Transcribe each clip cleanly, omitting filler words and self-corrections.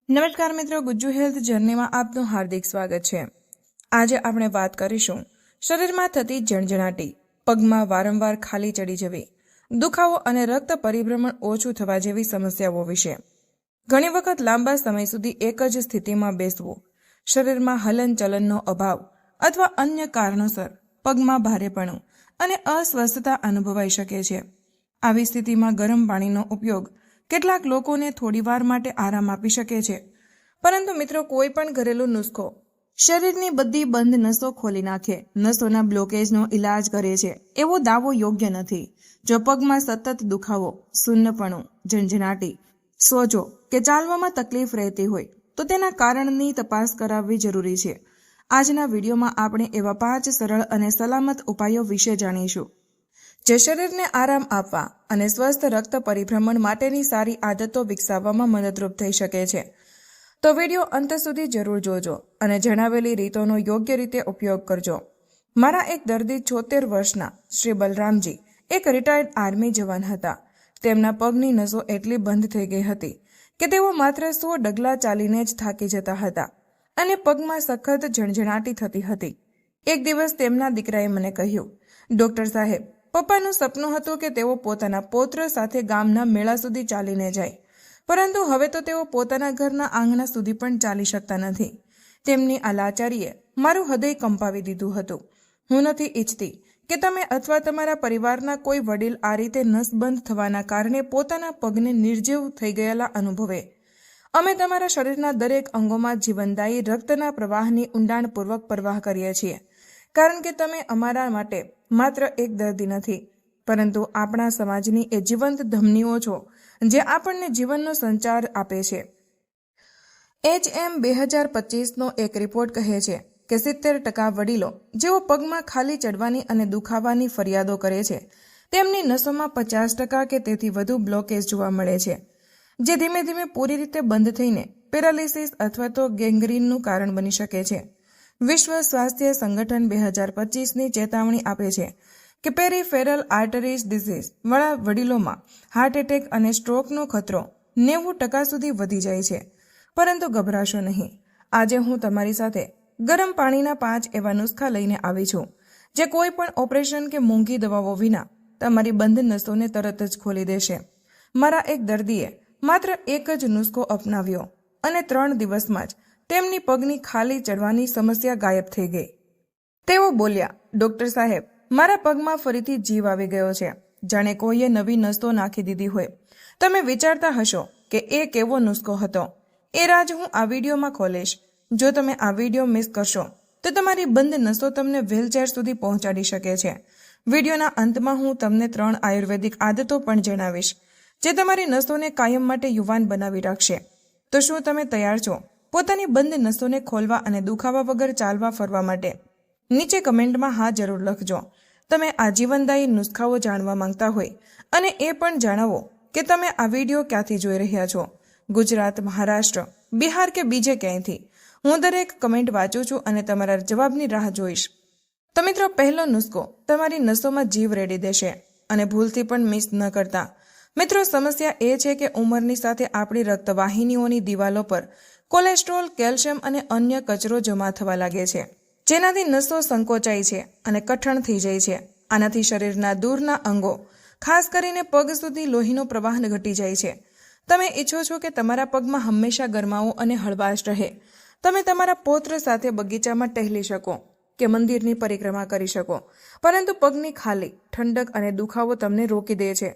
નમસ્કાર મિત્રો, ગુજ્જુ હેલ્થ જર્નીમાં આપનું હાર્દિક સ્વાગત છે। આજે આપણે વાત કરીશું શરીરમાં થતી ઝણઝણાટી, પગમાં વારંવાર ખાલી ચડી જવી, દુખાવો અને રક્ત પરિભ્રમણ ઓછું થવા જેવી સમસ્યાઓ વિશે। ઘણી વખત લાંબા સમય સુધી એક જ સ્થિતિમાં બેસવું, શરીરમાં હલનચલનનો અભાવ અથવા અન્ય કારણોસર પગમાં ભારેપણું અને અસ્વસ્થતા અનુભવાઈ શકે છે। આવી સ્થિતિમાં ગરમ પાણીનો ઉપયોગ કેટલાક લોકોને થોડીવાર માટે આરામ આપી શકે છે, પરંતુ મિત્રો, કોઈ પણ ઘરેલું નુસ્ખો શરીરની બધી બંધ નસો ખોલી નાખે, નસોના બ્લોકેજનો ઇલાજ કરે છે એવો દાવો યોગ્ય નથી। જો પગમાં સતત દુખાવો, સુન્નપણું, ઝંઝનાટી, સોજો કે ચાલવામાં તકલીફ રહેતી હોય તો તેના કારણની તપાસ કરાવવી જરૂરી છે। આજના વિડીયોમાં આપણે એવા 5 સરળ અને સલામત ઉપાયો વિશે જાણીશું જે શરીરને આરામ આપવા અને સ્વસ્થ રક્ત પરિભ્રમણ માટેની સારી આદતો વિકસાવવામાં મદદરૂપ થઈ શકે છે। તો વિડીયો અંત સુધી જરૂર જોજો અને જણાવેલી રીતોનો યોગ્ય રીતે ઉપયોગ કરજો। મારા એક દર્દી 76 વર્ષના શ્રી બલરામજી એક રિટાયર્ડ આર્મી જવાન હતા। તેમના પગની નસો એટલી બંધ થઈ ગઈ હતી કે તેઓ માત્ર 100 ડગલા ચાલીને જ થાકી જતા હતા અને પગમાં સખત ઝણઝણાટી થતી હતી। એક દિવસ તેમના દીકરાએ મને કહ્યું, ડોક્ટર સાહેબ, પપ્પાનું સપનું હતું કે તેઓ પોતાના પૌત્ર સાથે ગામના મેળા સુધી ચાલીને જાય, પરંતુ હવે તો તેઓ પોતાના ઘરના આંગણા સુધી પણ ચાલી શકતા નથી। તેમની આ લાચારીએ મારું હૃદય કંપાવી દીધું હતું। હું નથી ઈચ્છતી કે તમે અથવા તમારા પરિવારના કોઈ વડીલ આ રીતે નસબંધ થવાના કારણે પોતાના પગને નિર્જીવ થઈ ગયેલા અનુભવે। અમે તમારા શરીરના દરેક અંગોમાં જીવનદાયી રક્તના પ્રવાહની ઊંડાણપૂર્વક પરવાહ કરીએ છીએ, કારણ કે તમે અમારા માટે માત્ર એક દર્દી નથી, પરંતુ આપણા સમાજની એ જીવંત ધમનીઓ છો જે આપણને જીવનનો સંચાર આપે છે। HM 2025નો એક રિપોર્ટ કહે છે કે 70% વડીલો જેઓ પગમાં ખાલી ચડવાની અને દુખાવાની ફરિયાદો કરે છે, તેમની નસોમાં 50% કે તેથી વધુ બ્લોકેજ જોવા મળે છે, જે ધીમે ધીમે પૂરી રીતે બંધ થઈને પેરાલિસિસ અથવા તો ગેંગ્રીનનું કારણ બની શકે છે। વિશ્વ સ્વાસ્થ્ય સંગઠન 2025ની ચેતવણી આપે છે કે પેરીફેરલ આર્ટરીઝ ડિઝીઝ વાળા વડીલોમાં હાર્ટ એટેક અને સ્ટ્રોકનો ખતરો 90% સુધી વધી જાય છે। પરંતુ ગભરાશો નહીં, આજે હું તમારી સાથે ગરમ પાણીના 5 એવા નુસ્ખા લઈને આવી છું જે કોઈ પણ ઓપરેશન કે મોંઘી દવાઓ વિના તમારી બંધ નસોને તરત જ ખોલી દેશે। મારા એક દર્દીએ માત્ર એક જ નુસ્ખો અપનાવ્યો અને 3 દિવસમાં જ તેમની પગની ખાલી ચડવાની સમસ્યા ગાયબ થઈ ગઈ। તેઓ બોલ્યા, ડોક્ટર સાહેબ, મારા પગમાં ફરીથી જીવ આવી ગયો છે, જાણે કોઈએ નવી નસો નાખી દીધી હોય। તમે વિચારતા હશો કે એ કેવો નુસ્ખો હતો? એ રાજ હું આ વિડીયોમાં ખોલીશ। જો તમે આ વિડીયો મિસ કરશો તો તમારી બંધ નસો તમને વ્હીલચેર સુધી પહોંચાડી શકે છે। વિડીયોના અંતમાં હું તમને 3 આયુર્વેદિક આદતો પણ જણાવીશ જે તમારી નસોને કાયમ માટે યુવાન બનાવી રાખશે। તો શું તમે તૈયાર છો પોતાની બંધ નસોને ખોલવા અને દુખાવા વગર ચાલવા ફરવા માટે? નીચે કમેન્ટમાં હા જરૂર લખજો તમે આ જીવનદાયી નુસ્ખાઓ જાણવા માંગતા હોય, અને એ પણ જણાવો કે તમે આ વિડીયો ક્યાંથી જોઈ રહ્યા છો, ગુજરાત, મહારાષ્ટ્ર, બિહાર કે બીજે ક્યાંયથી। હું દરેક કમેન્ટ વાંચું છું અને તમારા જવાબની રાહ જોઈશ। તો મિત્રો, પહેલો નુસ્ખો તમારી નસોમાં જીવ રેડી દેશે, અને ભૂલથી પણ મિસ ન કરતા। મિત્રો, સમસ્યા એ છે કે ઉંમરની સાથે આપણી રક્તવાહિનીઓની દિવાલો પર કોલેસ્ટ્રોલ, કેલ્શિયમ અને અન્ય કચરો જમા થવા લાગે છે, જેનાથી નસો સંકોચાય છે અને કઠણ થઈ જાય છે। આનાથી શરીરના દૂરના અંગો, ખાસ કરીને પગ સુધી લોહીનો પ્રવાહ ઘટી જાય છે। તમે ઈચ્છો છો કે તમારા પગમાં હંમેશા ગરમાવો અને હળવાશ રહે, તમે તમારા પૌત્ર સાથે બગીચામાં ટહેલી શકો કે મંદિરની પરિક્રમા કરી શકો, પરંતુ પગની ખાલી, ઠંડક અને દુખાવો તમને રોકી દે છે।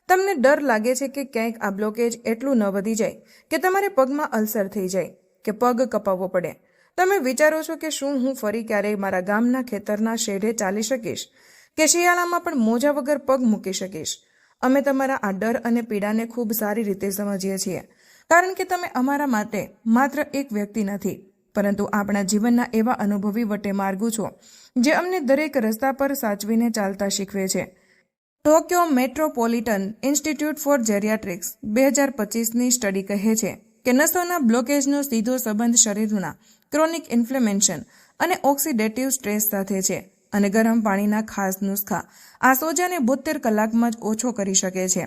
તમને ડર લાગે છે કે ક્યાંક આ બ્લોકેજ એટલું ન વધી જાય કે તમારે પગમાં અલ્સર થઈ જાય કે પગ કપાવવો પડે। તમે વિચારો છો કે શું હું ફરી ક્યારેય મારા ગામના ખેતરના શેઢે ચાલી શકીશ કે શિયાળામાં પણ મોજા વગર પગ મૂકી શકીશ? અમે તમારા આ ડર અને પીડાને ખૂબ સારી રીતે સમજીએ છીએ, કારણ કે તમે અમારા માટે માત્ર એક વ્યક્તિ નથી, પરંતુ આપણા જીવનના એવા અનુભવી વટેમાર્ગુ છો જે અમને દરેક રસ્તા પર સાચવીને ચાલતા શીખવે છે। Tokyo Metropolitan Institute for Geriatrics 2025ની સ્ટડી કહે છે કે નસોના બ્લોકેજનો સીધો સંબંધ શરીરના ક્રોનિક ઇન્ફ્લેમેશન અને ઓક્સિડેટિવ સ્ટ્રેસ સાથે છે, અને ગરમ પાણીના ખાસ નુસ્ખા આ સોજાને 72 કલાકમાં જ ઓછો કરી શકે છે।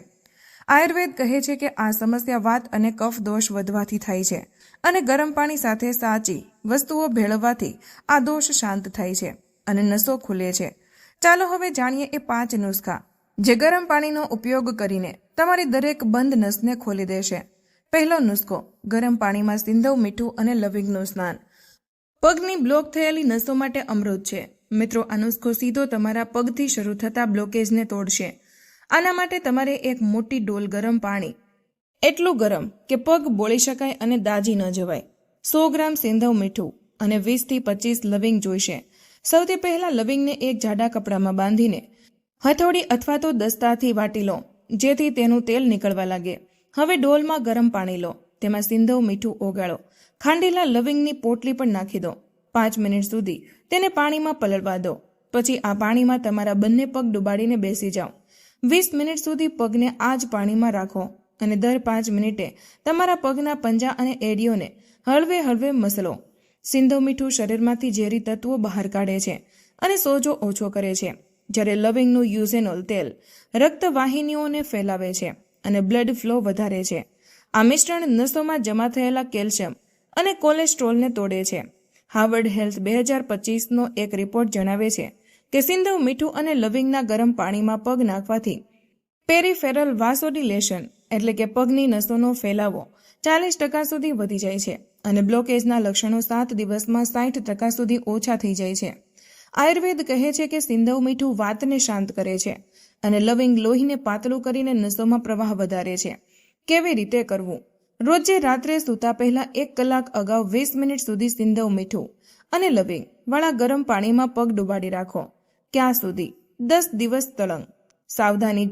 આયુર્વેદ કહે છે કે આ સમસ્યા વાત અને કફ દોષ વધવાથી થાય છે અને ગરમ પાણી સાથે સાચી વસ્તુઓ ભેળવવાથી આ દોષ શાંત થાય છે અને નસો ખુલે છે. ચાલો હવે જાણીએ એ 5 નુસ્ખા જે ગરમ પાણીનો ઉપયોગ કરીને તમારી દરેક બંધ નસને ખોલી દેશે. પહેલો નુસ્ખો, ગરમ પાણીમાં સિંધવ મીઠું અને લવિંગનું સ્નાન. પગની બ્લોક થયેલી નસો માટે અમૃત છે. મિત્રો, આ નુસ્ખો સીધો તમારા પગથી શરૂ થતા બ્લોકેજને તોડશે. આના માટે તમારે એક મોટી ડોલ ગરમ પાણી, એટલું ગરમ કે પગ બોળી શકાય અને દાજી ન જવાય, 100 ગ્રામ સિંધવ મીઠું અને 20 થી 25 લવિંગ જોઈશે. સૌથી પહેલા લવિંગને એક જાડા કપડામાં બાંધીને હથોડી અથવા તો દસ્તાથી વાટી લો, જેથી તેનું તેલ નીકળવા લાગે. હવે ડોલમાં ગરમ પાણી લો, તેમાં સિંધવ મીઠું ઓગાળો, ખાંડેલા લવિંગની પોટલી પણ નાખી દો. 5 મિનિટ સુધી તેને પાણીમાં પલળવા દો. પછી આ પાણીમાં તમારા બંને પગ ડુબાડીને બેસી જાઓ. 20 મિનિટ સુધી પગને આ જ પાણીમાં રાખો અને દર 5 મિનિટે તમારા પગના પંજા અને એડીઓને હળવે હળવે મસલો. સિંધવ મીઠું શરીરમાંથી ઝેરી તત્વો બહાર કાઢે છે અને સોજો ઓછો કરે છે, જ્યારે લવિંગનું યુઝેનોલ તેલ રક્તવાહિનીઓને ફેલાવે છે અને બ્લડ ફ્લો વધારે છે. આ મિશ્રણ નસોમાં જમા થયેલા કેલ્શિયમ અને કોલેસ્ટ્રોલને તોડે છે. હાર્વર્ડ હેલ્થ 2025નો એક રિપોર્ટ જણાવે છે કે સિંધવ મીઠું અને લવિંગના ગરમ પાણીમાં પગ નાખવાથી પેરીફેરલ વાસોડિલેશન એટલે કે પગની નસોનો ફેલાવો 40% સુધી વધી જાય છે અને બ્લોકેજના લક્ષણો 7 દિવસમાં 60% સુધી ઓછા થઈ જાય છે. આયુર્વેદ કહે છે કે સિંધવ મીઠું વાતને શાંત કરે છે અને લવિંગ લોહીને પાતળું કરીને નસોમાં પ્રવાહ વધારે છે. કેવી રીતે કરવું? રોજે રાત્રે સૂતા પહેલા 1 કલાક અગાઉ 20 મિનિટ સુધી સિંધવ મીઠું અને લવિંગ વાળા ગરમ પાણીમાં પગ ડુબાડી રાખો. ક્યાં સુધી? 10 દિવસ તળંગ. સાવધાની,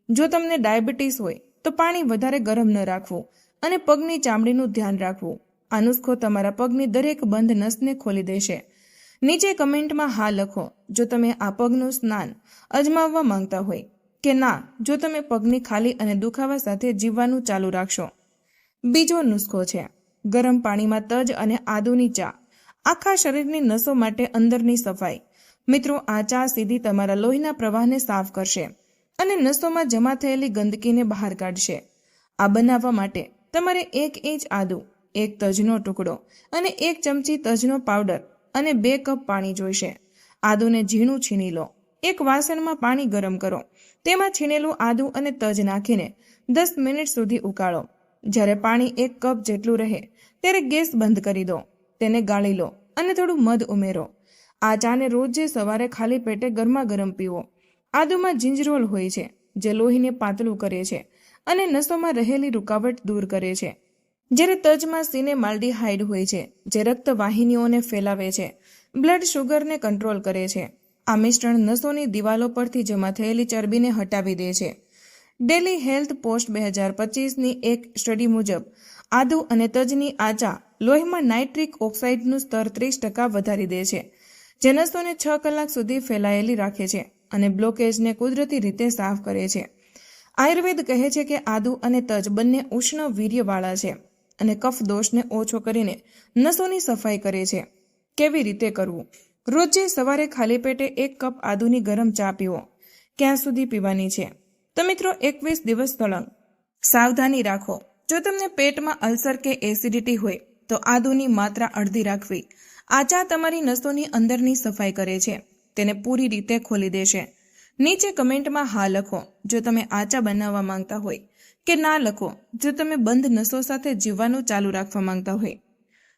જો તમને ડાયાબિટીસ હોય તો પાણી વધારે ગરમ ન રાખવું અને પગની ચામડીનું ધ્યાન રાખવું. આ નુસ્ખો તમારા પગની દરેક બંધ નસને ખોલી દેશે. નીચે કમેન્ટમાં હા લખો જો તમે આ પગનું સ્નાન અજમાવવા માંગતા હોય, કે ના જો તમે પગની ખાલી અને દુખાવા સાથે જીવવાનું ચાલુ રાખશો. બીજો નુસ્ખો છે ગરમ પાણીમાં તજ અને આદુની ચા. આખા શરીરની નસો માટે અંદરની સફાઈ. મિત્રો, આ ચા સીધી તમારા લોહીના પ્રવાહને સાફ કરશે અને નસોમાં જમા થયેલી ગંદકીને બહાર કાઢશે. આ બનાવવા માટે તમારે 1 ઇંચ આદુ, 1 તજનો ટુકડો અને 1 ચમચી તજનો પાવડર અને 2 કપ પાણી જોઈશે. આદુને ઝીણું છીણી લો. એક વાસણમાં પાણી ગરમ કરો, તેમાં છીણેલું આદુ અને તજ નાખીને 10 મિનિટ સુધી ઉકાળો. જ્યારે પાણી 1 કપ જેટલું રહે ત્યારે ગેસ બંધ કરી દો. તેને ગાળી લો અને થોડું મધ ઉમેરો. આ ચાને રોજે સવારે ખાલી પેટે ગરમા ગરમ પીવો. આદુમાં જિંજરોલ હોય છે જે લોહીને પાતળું કરે છે અને નસોમાં રહેલી રૂકાવટ દૂર કરે છે, જ્યારે તજમાં સિનેમાલ્ડીહાઇડ હોય છે જે રક્તવાહિનીઓને ફેલાવે છે, બ્લડ શુગરને કંટ્રોલ કરે છે. આ મિશ્રણ નસોની દિવાલો પરથી જમા થયેલી ચરબીને હટાવી દે છે. ડેલી હેલ્થ પોસ્ટ 2025ની એક સ્ટડી મુજબ આદુ અને તજની આ ચા લોહીમાં નાઇટ્રિક ઓક્સાઇડનું સ્તર 30% વધારી દે છે, જે નસોને 6 કલાક સુધી ફેલાયેલી રાખે છે અને બ્લોકેજને કુદરતી રીતે સાફ કરે છે. આયુર્વેદ કહે છે કે આદુ અને તજ બંને ઉષ્ણ વીર્યવાળા છે અને કફ દોષને ઓછો કરીને નસોની સફાઈ કરે છે. કેવી રીતે કરવું? રોજે સવારે ખાલી પેટે 1 કપ આદુની ગરમ ચા પીવો. ક્યાં સુધી પીવાની છે? તો મિત્રો, 21 દિવસ તળંગ. સાવધાની રાખો, જો તમને પેટમાં અલ્સર કે એસિડિટી હોય તો આદુની માત્રા અડધી રાખવી. આ ચા તમારી નસોની અંદરની સફાઈ કરે છે, તેને પૂરી રીતે ખોલી દેશે. નીચે કમેન્ટમાં હા લખો જો તમે આ ચા બનાવવા માંગતા હોય, કે ના લખો જો તમે બંધ નસો સાથે જીવવાનું ચાલુ રાખવા માંગતા હોય.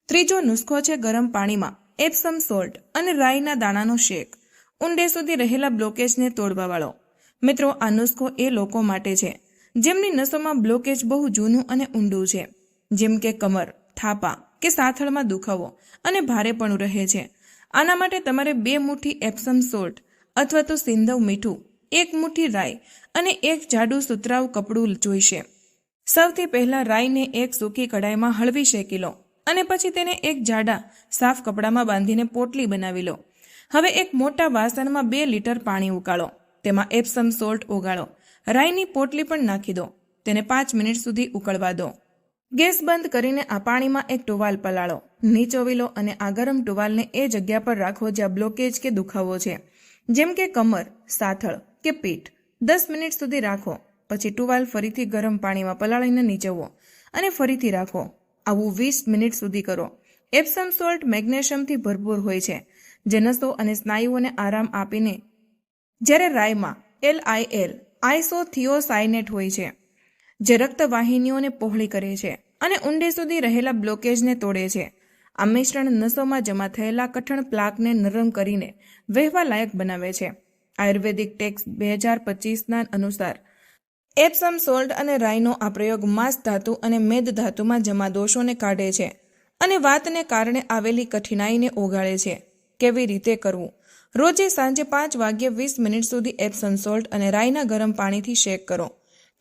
ત્રીજો નુસ્ખો છે ગરમ પાણીમાં એપ્સમ સોલ્ટ અને રાઈના દાણાનો શેક. ઊંડે સુધી રહેલા બ્લોકેજને તોડવાવાળો. મિત્રો, આ નુસ્ખો એ લોકો માટે છે જેમની નસોમાં બ્લોકેજ બહુ જૂનું અને ઊંડું છે, જેમ કે કમર, થાપા કે સાથળમાં દુખાવો અને ભારેપણું રહે છે. આના માટે તમારે 2 મુઠ્ઠી એપ્સમ સોલ્ટ અથવા તો સિંધવ મીઠું, 1 મુઠ્ઠી રાઈ અને 1 જાડું સુતરાઉ કપડું જોઈશે. સૌથી પહેલા રાઈને એક સૂકી કડાઈમાં હળવી શેકી લો અને પછી તેને એક જાડા સાફ કપડામાં બાંધીને પોટલી બનાવી લો. હવે એક મોટા વાસણમાં 2 લીટર પાણી ઉકાળો. તેમાં એપ્સમ સોલ્ટ ઓગાળો. રાઈની પોટલી પણ નાખી દો. તેને 5 મિનિટ સુધી ઉકળવા દો. ગેસ બંધ કરીને આ પાણીમાં એક ટુવાલ પલાળો. નીચોવી લો અને આ ગરમ ટુવાલને એ જગ્યા પર રાખો જ્યાં બ્લોકેજ કે દુખાવો છે, જેમ કે કમર, સાથળ કે પીઠ. 10 મિનિટ સુધી રાખો. પછી ટુવાલ ફરીથી ગરમ પાણીમાં પલાળીને નીચોવો અને ફરીથી રાખો. આવું 20 મિનિટ સુધી કરો. એપ્સમ સોલ્ટ મેગ્નેશિયમથી ભરપૂર હોય છે, જે નસો અને સ્નાયુઓને આરામ આપીને, જ્યારે રાઈમાં LIL આઇસોથિયોસાયનેટ હોય છે, જે રક્તવાહિનીઓને પહોળી કરે છે અને ઊંડે સુધી રહેલા બ્લોકેજને તોડે છે. આ મિશ્રણ નસોમાં જમા થયેલા કઠણ પ્લાકને નરમ કરીને વહેવા લાયક બનાવે છે. આયુર્વેદિક ટેક્સ્ટ 2025ના અનુસાર એપ્સમ સોલ્ટ અને રાઈનો આ પ્રયોગ માંસ ધાતુ અને મેદ ધાતુમાં જમા દોષોને કાઢે છે અને વાતને કારણે આવેલી કઠિનાઈને ઓગાળે છે. કેવી રીતે કરવું? રોજે સાંજે 5 વાગ્યે 20 મિનિટ સુધી એપ્સમ સોલ્ટ અને રાઈના ગરમ પાણીથી શેક કરો.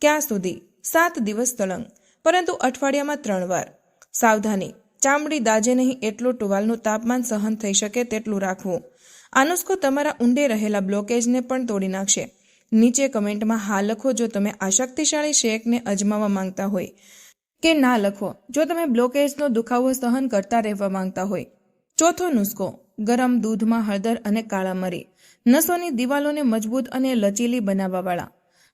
ક્યાં સુધી? 7 દિવસ સળંગ, પરંતુ અઠવાડિયામાં 3 વાર. સાવધાની: ચામડી દાજે નહીં એટલું ટુવાલનું તાપમાન સહન થઈ શકે તેટલું રાખવું. આ નુસ્ખો તમારા ઊંડે રહેલા બ્લોકેજને પણ તોડી નાખશે. નીચે કમેન્ટમાં હા લખો જો તમે આ શક્તિશાળી શેકને અજમાવવા માંગતા હોય, કે ના લખો જો તમે બ્લોકેજનો દુખાવો સહન કરતા રહેવા માંગતા હોય. ચોથો નુસ્ખો: ગરમ દૂધમાં હળદર અને કાળા મરી. નસોની દિવાલોને મજબૂત અને લચીલી બનાવવાવાળા.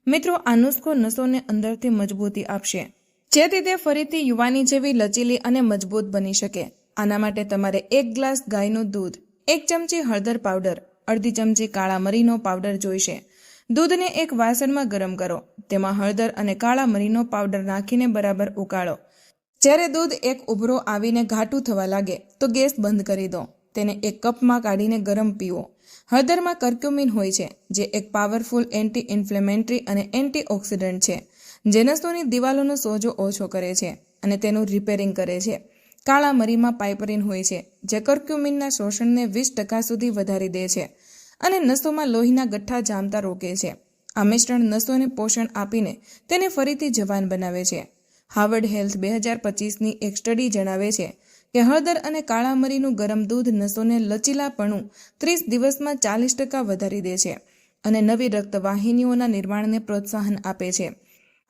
મિત્રો, આ નુસ્ખો નસોને અંદરથી મજબૂતી આપશે, જેથી તે ફરીથી યુવાની જેવી લચીલી અને મજબૂત બની શકે. આના માટે તમારે 1 ગ્લાસ ગાયનું દૂધ, 1 ચમચી હળદર પાવડર, અડધી ચમચી કાળા મરીનો પાવડર જોઈશે. દૂધને એક વાસણમાં ગરમ કરો. તેમાં હળદર અને કાળા મરીનો પાવડર નાખીને બરાબર ઉકાળો. જ્યારે દૂધ એક ઉભરો આવીને ઘાટું થવા લાગે તો ગેસ બંધ કરી દો. તેને એક કપમાં કાઢીને ગરમ પીવો. હળદરમાં કર્ક્યુમિન હોય છે, જે એક પાવરફુલ એન્ટી ઇન્ફ્લેમેટરી અને એન્ટીઓક્સિડન્ટ છે, જે નસોની દિવાલોનો સોજો ઓછો કરે છે અને તેનું રિપેરિંગ કરે છે. કાળા મરીમાં પાઇપરિન હોય છે, જે કર્ક્યુમિનના શોષણને 20% સુધી વધારી દે છે અને નસોમાં લોહીના ગઠ્ઠા જામતા રોકે છે. આ મિશ્રણ નસોને પોષણ આપીને તેને ફરીથી જવાન બનાવે છે. હાર્વર્ડ હેલ્થ 2025ની એક સ્ટડી જણાવે છે કે હળદર અને કાળા મરીનું ગરમ દૂધ નસોને લચીલાપણું 30 દિવસમાં 40% વધારી દે છે અને નવી રક્તવાહિનીઓના નિર્માણને પ્રોત્સાહન આપે છે.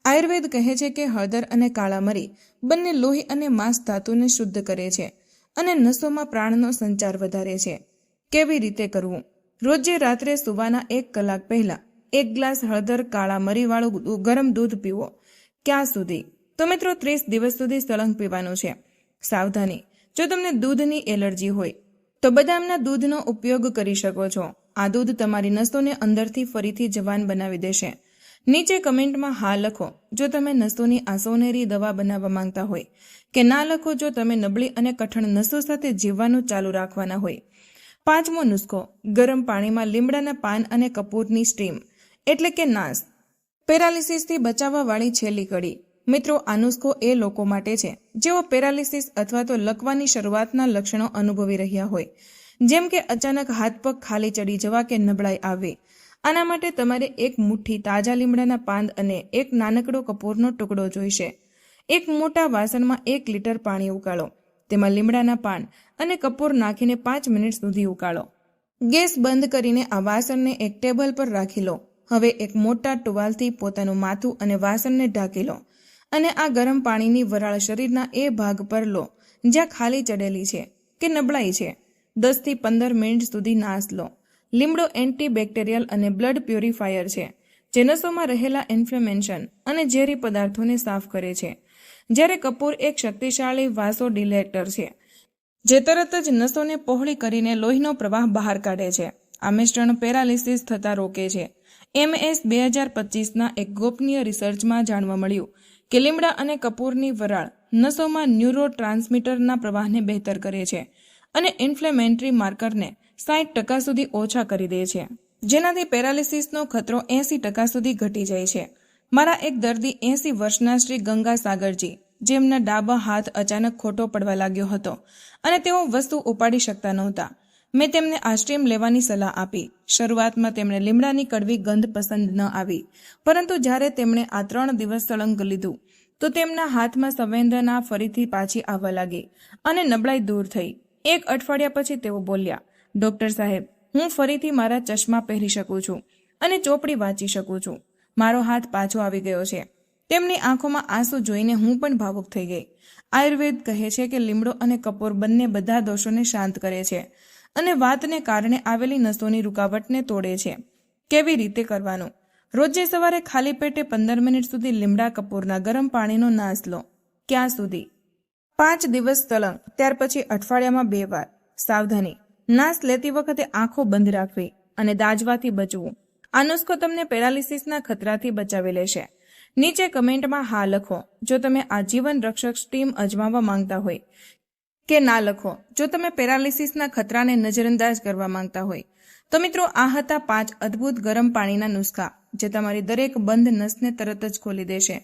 આયુર્વેદ કહે છે કે હળદર અને કાળા મરી બંને લોહી અને માંસ ધાતુને શુદ્ધ કરે છે અને નસોમાં પ્રાણનો સંચાર વધારે છે. કેવી રીતે કરવું? રોજે રાત્રે સૂવાના 1 કલાક પહેલા 1 ગ્લાસ હળદર કાળા મરીવાળું ગરમ દૂધ પીવો. ક્યાં સુધી? તો મિત્રો, 30 દિવસ સુધી સળંગ પીવાનું છે. સાવધાની: જો તમને દૂધની એલર્જી હોય તો બદામના દૂધનો ઉપયોગ કરી શકો છો. આ દૂધ તમારી નસોને અંદરથી ફરીથી જવાન બનાવી દેશે. નીચે કમેન્ટમાં હા લખો જો તમે નસોની આ સોનેરી દવા બનાવવા માંગતા હોય, કે ના લખો જો તમે નબળી અને કઠણ નસો સાથે જીવવાનું ચાલુ રાખવાના હોય. પાંચમો નુસ્ખો: ગરમ પાણીમાં લીમડાના પાન અને કપૂરની સ્ટીમ, એટલે કે નાસ. પેરાલિસિસથી બચાવવાવાળી છેલ્લી કડી. મિત્રો, આ નુસ્ખો એ લોકો માટે છે જેઓ પેરાલિસિસ અથવા તો લકવાની શરૂઆતના લક્ષણો અનુભવી રહ્યા હોય, જેમ કે અચાનક હાથ પગ ખાલી ચડી જવા કે નબળાઈ આવવી. આના માટે તમારે 1 મુઠ્ઠી તાજા લીમડાના પાન અને 1 નાનકડો કપૂરનો ટુકડો જોઈશે. એક મોટા વાસણમાં 1 લીટર પાણી ઉકાળો. તેમાં લીમડાના પાન અને કપૂર નાખીને 5 મિનિટ સુધી ઉકાળો. ગેસ બંધ કરીને આ વાસણને એક ટેબલ પર રાખી લો. હવે એક મોટા ટુવાલથી પોતાનું માથું અને વાસણને ઢાંકી લો અને આ ગરમ પાણીની વરાળ શરીરના એ ભાગ પર લો જ્યાં ખાલી ચડેલી છે કે નબળાઈ છે. 10 થી 15 મિનિટ સુધી નાસ લો. લીમડો એન્ટીબેક્ટેરિયલ અને બ્લડ પ્યુરિફાયર છે, જે નસોમાં રહેલા ઇન્ફ્લેમેશન અને ઝેરી પદાર્થોને સાફ કરે છે. જ્યારે કપૂર એક શક્તિશાળી વાસોડિલેટર છે, જે તરત જ નસોને પહોળી કરીને લોહીનો પ્રવાહ બહાર કાઢે છે. આ મિશ્રણ પેરાલિસિસ થતા રોકે છે. MS 2025ના એક ગોપનીય રિસર્ચમાં જાણવા મળ્યું કે લીમડા અને કપૂરની વરાળ નસોમાં ન્યુરોટ્રાન્સમીટરના પ્રવાહને બહેતર કરે છે અને ઇન્ફ્લેમેટરી માર્કરને 60% સુધી ઓછા કરી દે છે, જેનાથી પેરાલિસિસનો ખતરો 80% સુધી ઘટી જાય છે. મારા એક દર્દી 80 વર્ષના શ્રી ગંગા સાગરજી, જેમના ડાબા હાથ અચાનક ખોટો પડવા લાગ્યો હતો અને તેઓ વસ્તુ ઉપાડી શકતા નહોતા. મેં તેમને આ સ્ટીમ લેવાની સલાહ આપી. શરૂઆતમાં તેમણે લીમડાની કડવી ગંધ પસંદ ન આવી, પરંતુ જ્યારે તેમણે આ 3 દિવસ સળંગ લીધું તો તેમના હાથમાં સંવેદના ફરીથી પાછી આવવા લાગી અને નબળાઈ દૂર થઈ. 1 અઠવાડિયા પછી તેઓ બોલ્યા, ડોક્ટર સાહેબ, હું ફરીથી મારા ચશ્મા પહેરી શકું છું અને ચોપડી વાંચી શકું છું. મારો હાથ પાછો આવી ગયો છે. તેમની આંખોમાં આંસુ જોઈને હું પણ ભાવુક થઈ ગઈ. આયુર્વેદ કહે છે કે લીમડો અને કપૂર બંને બધા દોષોને શાંત કરે છે અને વાતને કારણે આવેલી નસોની રૂકાવટને તોડે છે. કેવી રીતે કરવાનું? રોજે સવારે ખાલી પેટે 15 મિનિટ સુધી લીમડા કપૂરના ગરમ પાણીનો નાશ લો. ક્યાં સુધી? 5 દિવસ સલંગ, ત્યાર પછી અઠવાડિયામાં 2 વાર. સાવધાની: નાશ લેતી વખતે આંખો બંધ રાખવી અને દાઝવાથી બચવું. આ નુસ્ખો તમને પેરાલિસિસના ખતરાથી બચાવી લેશે. નીચે કમેન્ટમાં હા લખો જો તમે આ જીવન રક્ષક સ્ટીમ અજમાવવા માંગતા હોય, કે ના લખો જો તમે પેરાલિસિસના ખતરાને નજરઅંદાજ કરવા માંગતા હોય. તો મિત્રો, આ હતા 5 અદ્ભુત ગરમ પાણીના નુસ્ખા જે તમારી દરેક બંધ નસને તરત જ ખોલી દેશે.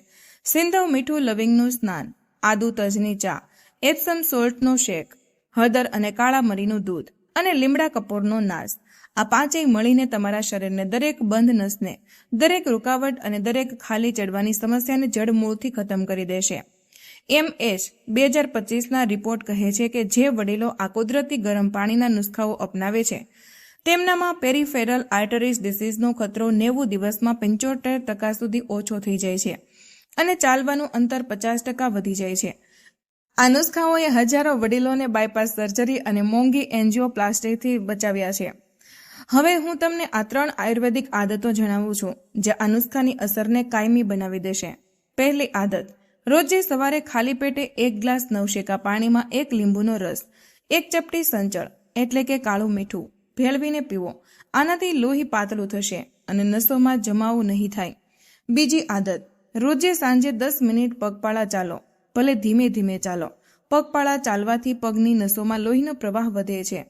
સિંધવ મીઠું લવિંગનું સ્નાન, આદુ તજની ચા, એપ્સમ સોલ્ટનો શેક, હળદર અને કાળા મરીનું દૂધ અને લીમડા કપૂરનો નાશ. આ પાંચેય મળીને તમારા શરીરને દરેક બંધ નસને, દરેક રૂકાવટ અને દરેક ખાલી ચડવાની સમસ્યાને જડમૂળથી ખતમ કરી દેશે. MH 2025ના રિપોર્ટ કહે છે કે જે વડીલો આ કુદરતી ગરમ પાણીના નુસ્ખાઓ અપનાવે છે તેમનામાં પેરીફેરલ આર્ટરીઝ ડિસીઝનો ખતરો 90 દિવસમાં 75% સુધી ઓછો થઈ જાય છે અને ચાલવાનું અંતર 50% વધી જાય છે. આ નુસ્ખાઓએ હજારો વડીલોને બાયપાસ સર્જરી અને મોંઘી એન્જિયોપ્લાસ્ટીથી બચાવ્યા છે. હવે હું તમને આ 3 આયુર્વેદિક આદતો જણાવું છું જે આ નુસ્ખાની અસરને કાયમી બનાવી દેશે. પહેલી આદત: રોજે સવારે ખાલી પેટે 1 ગ્લાસ નવશેકા પાણીમાં 1 લીંબુનો રસ, 1 ચપટી સંચળ એટલે કે કાળું મીઠું ભેળવીને પીવો. આનાથી લોહી પાતળું થશે અને નસોમાં જમાવો નહીં થાય. બીજી આદત: રોજે સાંજે 10 મિનિટ પગપાળા ચાલો, ભલે ધીમે ધીમે ચાલો. પગપાળા ચાલવાથી પગની નસોમાં લોહીનો પ્રવાહ વધે છે.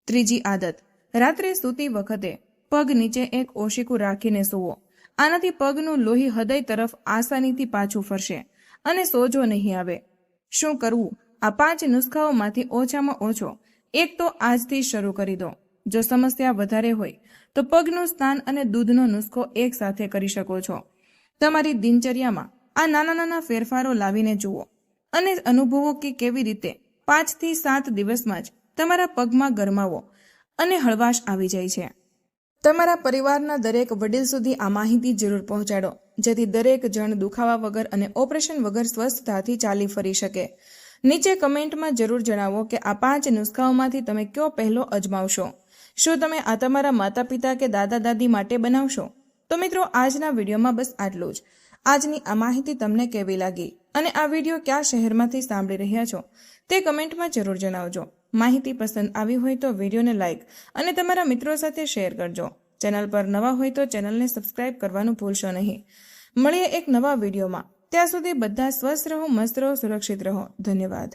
ત્રીજી આદત: રાત્રે સૂતી વખતે પગ નીચે એક ઓશિકું રાખીને સૂવો. આનાથી પગનું લોહી હૃદય તરફ આસાનીથી પાછું ફરશે અને સોજો નહીં આવે. શું કરવું? આ 5 નુસ્ખાઓમાંથી ઓછામાં ઓછો એક તો આજથી શરૂ કરી દો. જો સમસ્યા વધારે હોય તો પગનું સ્નાન અને દૂધનો નુસ્ખો એક સાથે કરી શકો છો. તમારી દિનચર્યામાં આ નાના નાના ફેરફારો લાવીને જુઓ અને અનુભવો કે કેવી રીતે 5 થી 7 દિવસમાં જ તમારા પગમાં ગરમાવો અને હળવાશ આવી જાય છે. તમારા પરિવારના દરેક વડીલ સુધી આ માહિતી જરૂર પહોંચાડો જેથી દરેક જણ દુખાવા વગર અને ઓપરેશન વગર સ્વસ્થતાથી ચાલી ફરી શકે. નીચે કમેન્ટમાં જરૂર જણાવો કે આ 5 નુસ્ખાઓમાંથી તમે કયો પહેલો અજમાવશો. શું તમે આ તમારા માતા પિતા કે દાદા દાદી માટે બનાવશો? તો મિત્રો, આજના વિડીયોમાં બસ આટલું જ. આજની આ માહિતી તમને કેવી લાગી અને આ વિડીયો કયા શહેરમાંથી સાંભળી રહ્યા છો તે કમેન્ટમાં જરૂર જણાવજો. માહિતી પસંદ આવી હોય તો વિડીયોને લાઇક અને તમારા મિત્રો સાથે શેર કરજો. ચેનલ પર નવા હોય તો ચેનલને સબસ્ક્રાઇબ કરવાનું ભૂલશો નહીં. મળીએ એક નવા વિડીયોમાં. ત્યાં સુધી બધા સ્વસ્થ રહો, મસ્ત રહો, સુરક્ષિત રહો. ધન્યવાદ.